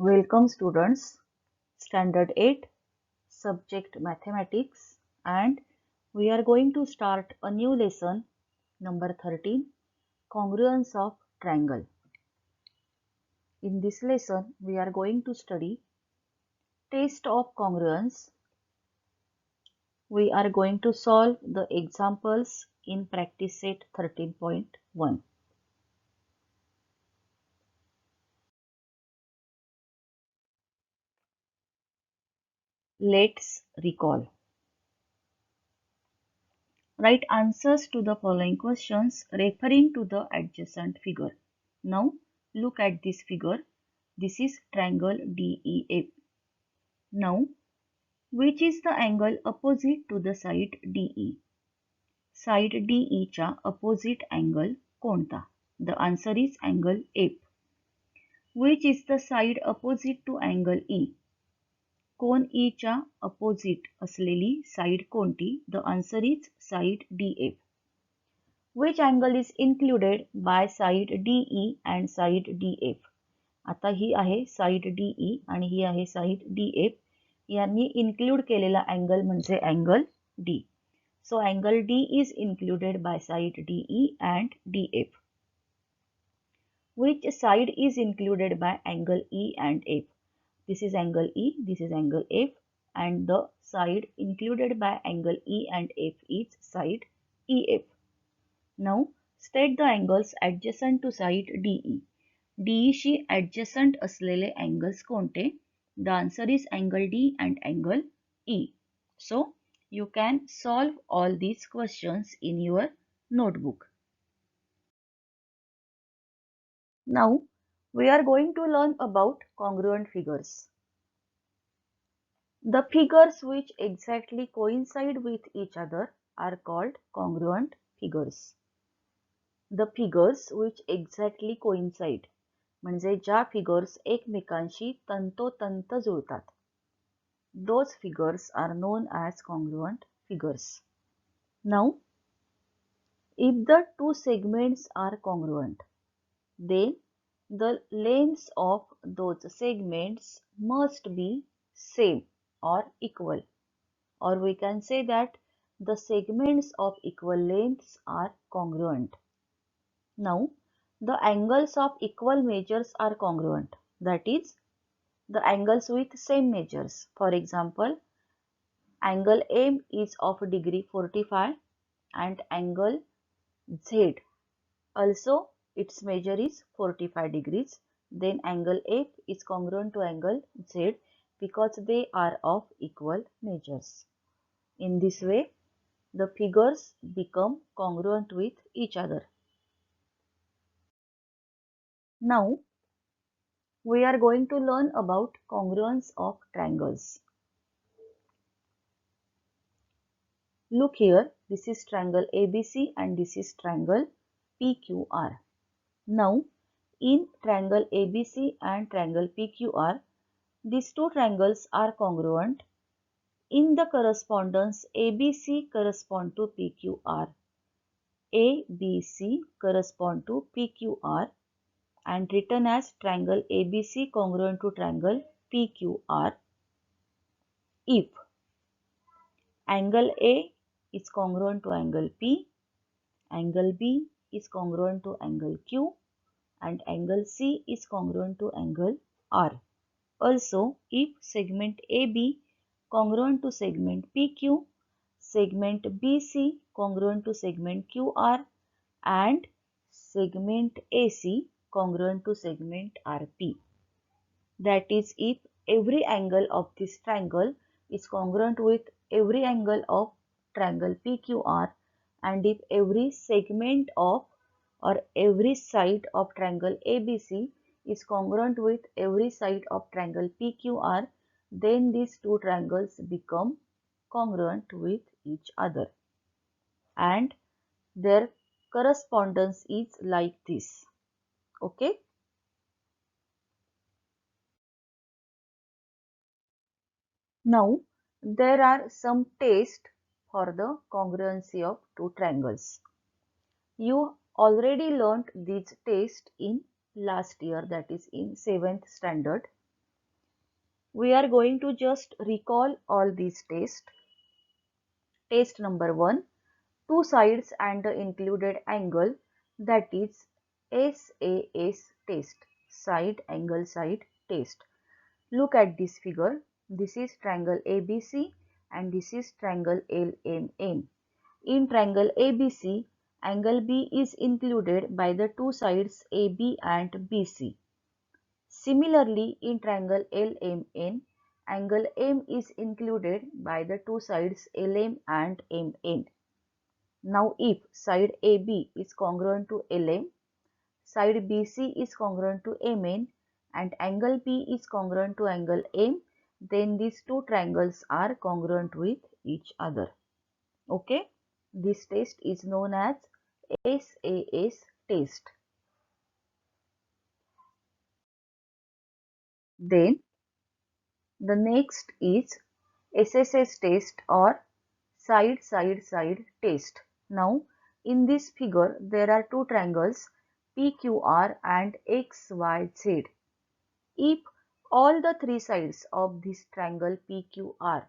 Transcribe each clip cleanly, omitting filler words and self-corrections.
Welcome students, Standard 8, Subject Mathematics, and we are going to start a new lesson, number 13, Congruence of Triangle. In this lesson, we are going to study Test of Congruence. We are going to solve the examples in practice set 13.1. Let's recall. Write answers to the following questions referring to the adjacent figure. Now look at this figure. This is triangle DEF. Now which is the angle opposite to the side DE? Side DE चा opposite angle कोणता? The answer is angle F. Which is the side opposite to angle E? Cone E च्या opposite असलेली side कोणती? The answer is side DF. Which angle is included by side DE and side DF? आता ही आहे side DE आणि ही आहे side DF. यांनी include केलेला angle म्हणजे angle D. So angle D is included by side DE and DF. Which side is included by angle E and F? This is angle E, this is angle F, and the side included by angle E and F is side EF. Now state the angles adjacent to side DE. DE she adjacent असलेले angles कोणते? The answer is angle D and angle E. So you can solve all these questions in your notebook. Now we are going to learn about congruent figures. The figures which exactly coincide with each other are called congruent figures. The figures which exactly coincide म्हणजे ज्या figures एकमेकांशी तंतोतंत जुळतात. Those figures are known as congruent figures. Now, if the two segments are congruent, then the lengths of those segments must be same or equal, or we can say that the segments of equal lengths are congruent. Now, the angles of equal measures are congruent, that is, the angles with same measures. For example, angle M is of degree 45 and angle Z also its measure is 45 degrees. Then angle F is congruent to angle Z because they are of equal measures. In this way, the figures become congruent with each other. Now, we are going to learn about congruence of triangles. Look here, this is triangle ABC and this is triangle PQR. Now, in triangle ABC and triangle PQR, these two triangles are congruent. In the correspondence, ABC correspond to PQR, ABC correspond to PQR, and written as triangle ABC congruent to triangle PQR if angle A is congruent to angle P, angle B is congruent to angle Q, and angle C is congruent to angle R. Also, if segment AB congruent to segment PQ, segment BC congruent to segment QR, and segment AC congruent to segment RP. That is, if every angle of this triangle is congruent with every angle of triangle PQR, and if every segment of or every side of triangle ABC is congruent with every side of triangle PQR, then these two triangles become congruent with each other. And their correspondence is like this. Okay. Now, there are some tests for the congruency of two triangles. You already learnt these tests in last year, that is in 7th standard. We are going to just recall all these tests. Test number 1, two sides and the included angle, that is SAS test, side angle side test. Look at this figure. This is triangle ABC and this is triangle LMN. In triangle ABC, angle B is included by the two sides AB and BC. Similarly, in triangle LMN, angle M is included by the two sides LM and MN. Now, if side AB is congruent to LM, side BC is congruent to MN, and angle P is congruent to angle M, then these two triangles are congruent with each other. Okay, this test is known as SAS test. Then the next is SSS test or side test. Now in this figure there are two triangles PQR and XYZ. If all the three sides of this triangle PQR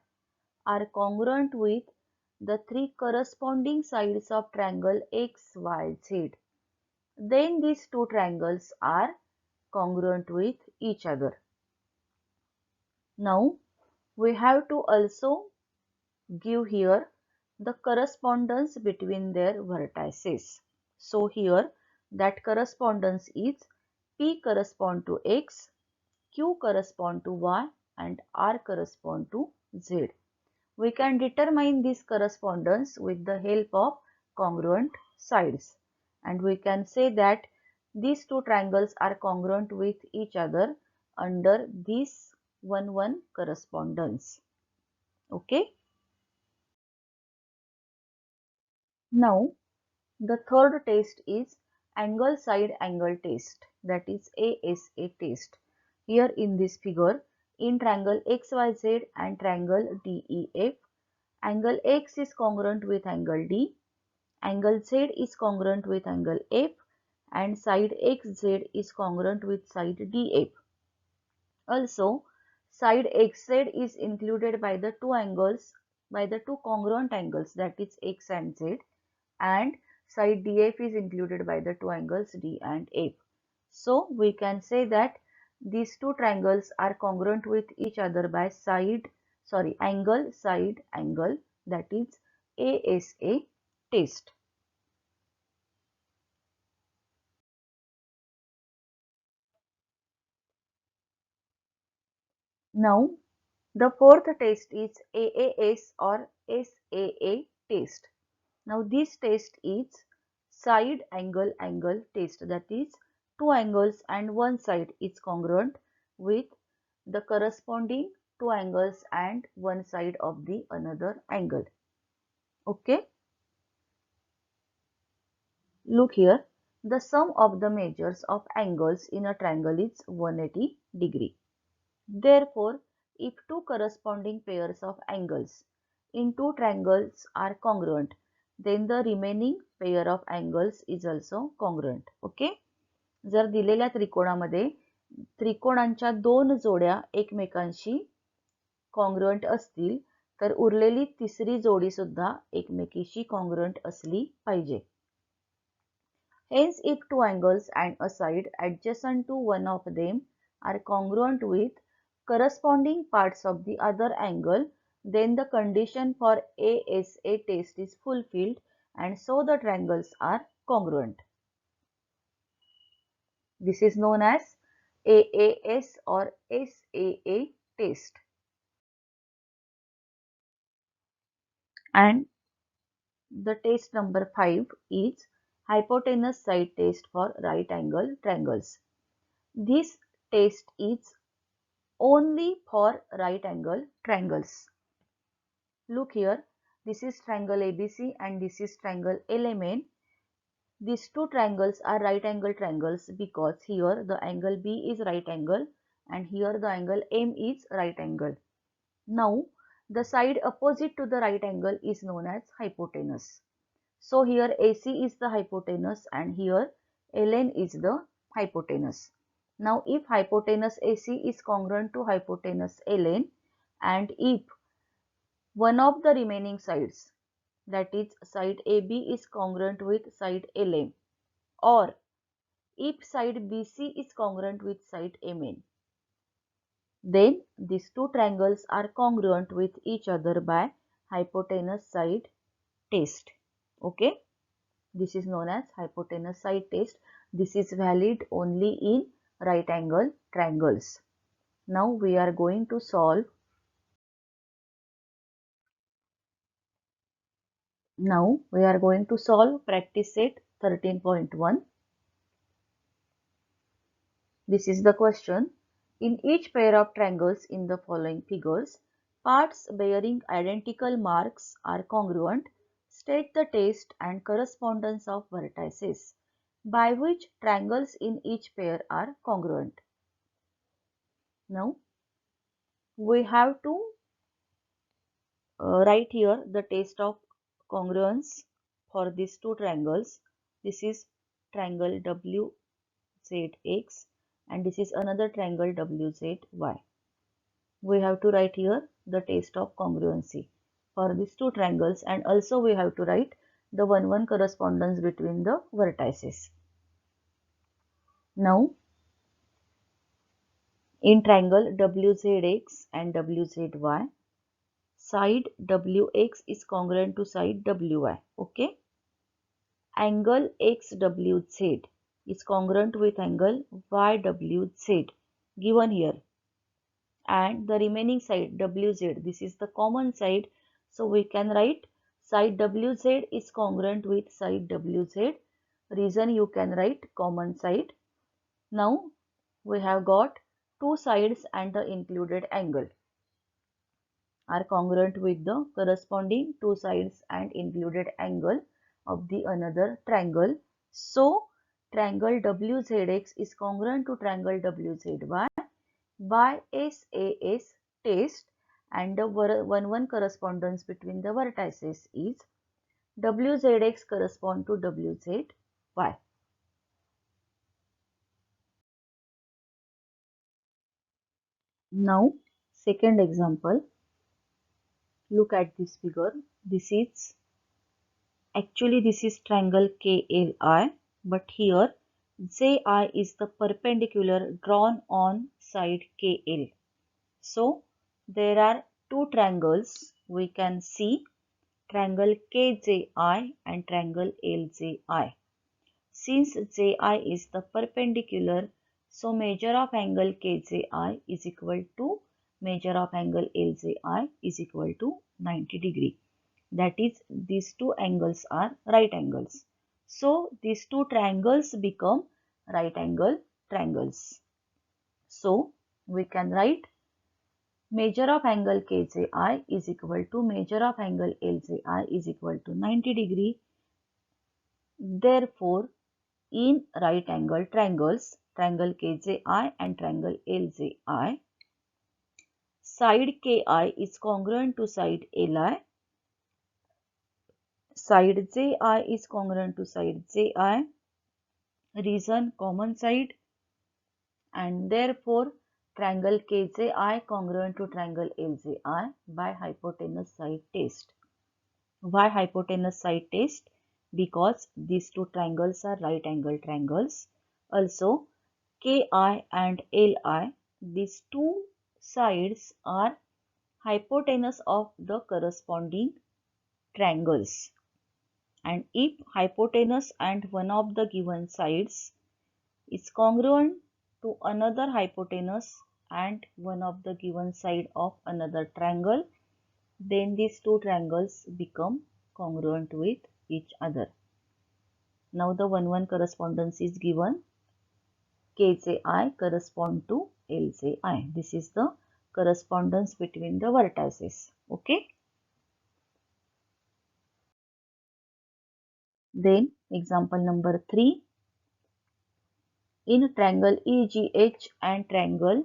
are congruent with the three corresponding sides of triangle XYZ, then these two triangles are congruent with each other. Now we have to also give here the correspondence between their vertices. So here that correspondence is P correspond to X, Q correspond to Y and R correspond to Z. We can determine this correspondence with the help of congruent sides, and we can say that these two triangles are congruent with each other under this 1-1 correspondence. Okay. Now the third test is angle side angle test, that is ASA test. Here in this figure, in triangle XYZ and triangle DEF, angle X is congruent with angle D, angle Z is congruent with angle F, and side XZ is congruent with side DF. Also, side XZ is included by the two congruent angles, that is X and Z, and side DF is included by the two angles D and F. So we can say that these two triangles are congruent with each other by angle side angle, that is ASA test. Now the fourth test is AAS or SAA test. Now this test is side angle angle test, that is two angles and one side is congruent with the corresponding two angles and one side of the another angle. Okay. Look here, the sum of the measures of angles in a triangle is 180 degree. Therefore, if two corresponding pairs of angles in two triangles are congruent, then the remaining pair of angles is also congruent. Okay. जर दिलेल्या त्रिकोणामध्ये त्रिकोणांच्या दोन जोड्या एकमेकांशी congruent असतील तर उरलेली तिसरी जोडी सुद्धा एकमेकीशी कॉन्ग्रुएंट असली पाहिजे. Hence, if two angles and a side adjacent to one of them are congruent with corresponding parts of the other angle, then the condition for ASA test is fulfilled and so the triangles are congruent. This is known as AAS or SAA test. And the test number 5 is hypotenuse side test for right angle triangles. This test is only for right angle triangles. Look here, this is triangle ABC and this is triangle LMN. These two triangles are right angle triangles because here the angle B is right angle and here the angle M is right angle. Now the side opposite to the right angle is known as hypotenuse. So here AC is the hypotenuse and here LN is the hypotenuse. Now if hypotenuse AC is congruent to hypotenuse LN, and if one of the remaining sides, that is side AB, is congruent with side LM, or if side BC is congruent with side MN, then these two triangles are congruent with each other by hypotenuse side test. Okay, this is known as hypotenuse side test. This is valid only in right angle triangles. Now we are going to solve. Practice set 13.1. This is the question. In each pair of triangles in the following figures, parts bearing identical marks are congruent. State the test and correspondence of vertices by which triangles in each pair are congruent. Now, we have to write here the test of congruence for these two triangles. This is triangle WZX and this is another triangle WZY. We have to write here the test of congruency for these two triangles, and also we have to write the 1-1 correspondence between the vertices. Now, in triangle WZX and WZY, side WX is congruent to side WY. Okay. Angle XWZ is congruent with angle YWZ given here, and the remaining side WZ, this is the common side, so we can write side WZ is congruent with side WZ. Reason you can write common side. Now we have got two sides and the included angle are congruent with the corresponding two sides and included angle of the another triangle. So triangle WZX is congruent to triangle WZY by SAS test, and the 1-1 correspondence between the vertices is WZX correspond to WZY. Now second example, look at this figure. This is triangle KLI, but here ZI is the perpendicular drawn on side KL. So there are two triangles. We can see triangle KJI and triangle LJI. Since JI is the perpendicular, so measure of angle KJI is equal to measure of angle LJI is equal to 90 degree. That is, these two angles are right angles. So these two triangles become right angle triangles. So we can write measure of angle KJI is equal to measure of angle LJI is equal to 90 degree. Therefore, in right angle triangles, triangle KJI and triangle LJI, side KI is congruent to side LI, side JI is congruent to side JI, reason common side, and therefore triangle KJI congruent to triangle LJI by hypotenuse side test. Why hypotenuse side test? Because these two triangles are right angle triangles. Also, KI and LI, these two sides are hypotenuse of the corresponding triangles. And if hypotenuse and one of the given sides is congruent to another hypotenuse and one of the given side of another triangle, then these two triangles become congruent with each other. Now the 1-1 correspondence is given. KJI correspond to LJI. This is the correspondence between the vertices. Okay. Then example number 3. In triangle EGH and triangle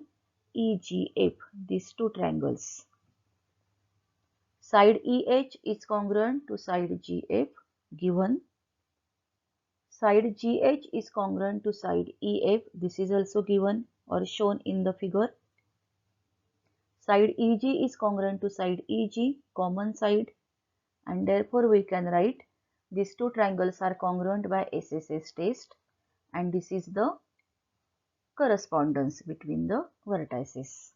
EGF, these two triangles, side EH is congruent to side GF given. Side GH is congruent to side EF. This is also given or shown in the figure. Side EG is congruent to side EG, common side, and therefore we can write these two triangles are congruent by SSS test, and this is the correspondence between the vertices.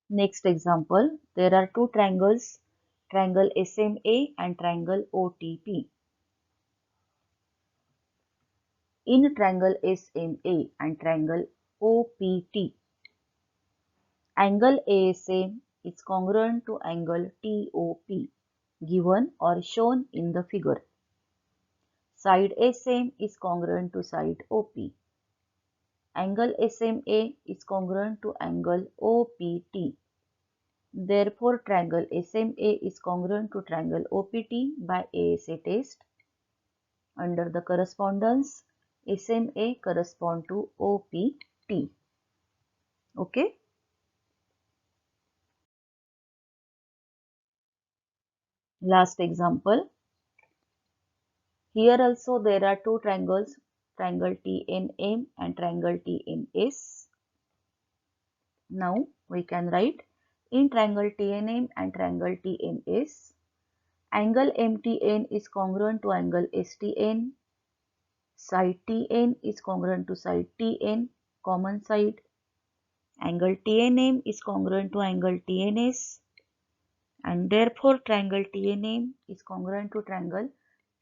Next example, there are two triangles, triangle SMA and triangle OTP. In triangle SMA and triangle OPT, angle ASM is congruent to angle TOP, given or shown in the figure. Side SM is congruent to side OP. Angle SMA is congruent to angle OPT. Therefore, triangle SMA is congruent to triangle OPT by ASA test. Under the correspondence, SMA correspond to OPT. Okay. Last example. Here also there are two triangles, triangle TNM and triangle TNS. Now we can write in triangle TNM and triangle TNS, angle MTN is congruent to angle STN, side TN is congruent to side TN, common side, angle TNM is congruent to angle TNS, and therefore triangle TNM is congruent to triangle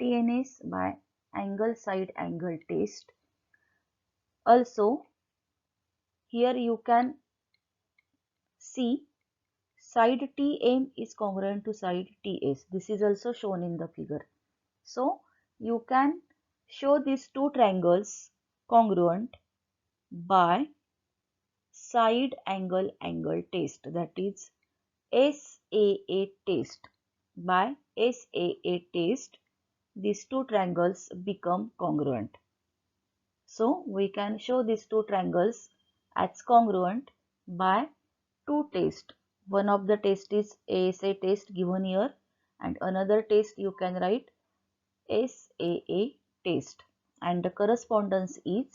TNS by angle side angle test. Also, here you can see side TM is congruent to side TS. This is also shown in the figure. So, you can show these two triangles congruent by side angle angle test, that is SAA test. By SAA test, these two triangles become congruent. So, we can show these two triangles as congruent by two tests. One of the test is ASA test given here, and another test you can write SAA test, and the correspondence is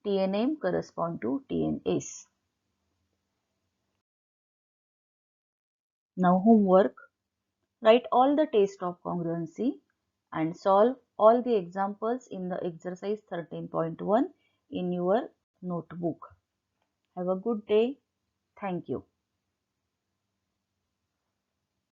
TNM correspond to TNS. Now homework, write all the tests of congruency and solve all the examples in the exercise 13.1 in your notebook. Have a good day. Thank you.